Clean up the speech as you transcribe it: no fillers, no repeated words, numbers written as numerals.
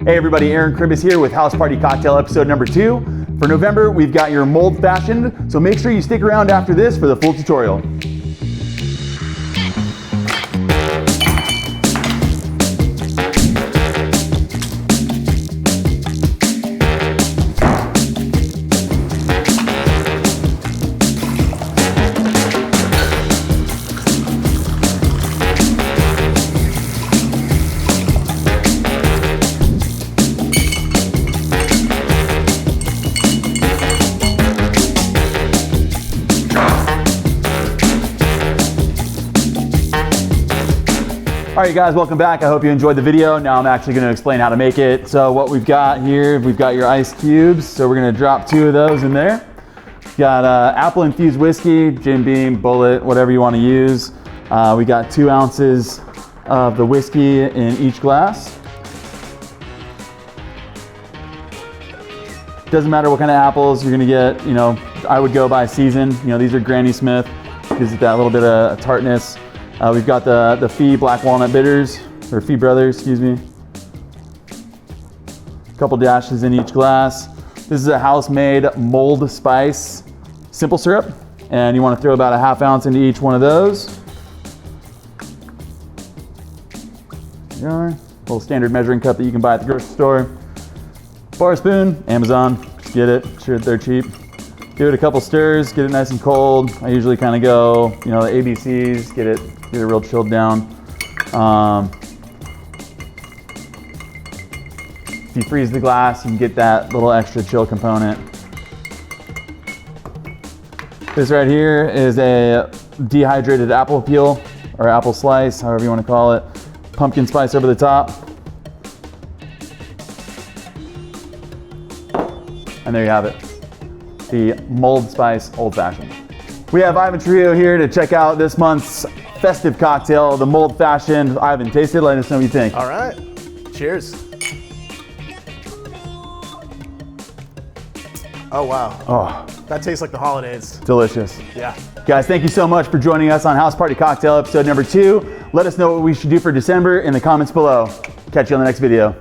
Hey everybody, Aaron Cribbes here with Houseparty Cocktail episode number 2. For November, we've got your mulled fashioned, so make sure you stick around after this for the full tutorial. All right, guys, welcome back. I hope you enjoyed the video. Now I'm actually gonna explain how to make it. So what we've got here, we've got your ice cubes. So we're gonna drop 2 of those in there. We've got apple infused whiskey, Jim Beam, Bullet, whatever you wanna use. We got 2 ounces of the whiskey in each glass. Doesn't matter what kind of apples you're gonna get, you know, I would go by season. You know, these are Granny Smith, gives it that little bit of tartness. We've got the Fee Black Walnut Bitters, or Fee Brothers, excuse me. A couple dashes in each glass. This is a house-made mulled spice simple syrup, and you want to throw about a ½ ounce into each one of those. There you are. Little standard measuring cup that you can buy at the grocery store. Bar spoon, Amazon, just get it, sure they're cheap. Give it a couple stirs, get it nice and cold. I usually kind of go, you know, the ABCs, get it real chilled down. If you freeze the glass, you can get that little extra chill component. This right here is a dehydrated apple peel, or apple slice, however you want to call it. Pumpkin spice over the top. And there you have it. The mulled spice old fashioned. We have Ivan Trio here to check out this month's festive cocktail, the mulled fashioned. Ivan, taste it, let us know what you think. All right, cheers. Oh wow. Oh, that tastes like the holidays. delicious. Yeah. Guys, thank you so much for joining us on Houseparty Cocktail episode number 2. Let us know what we should do for December in the comments below. Catch you on the next video.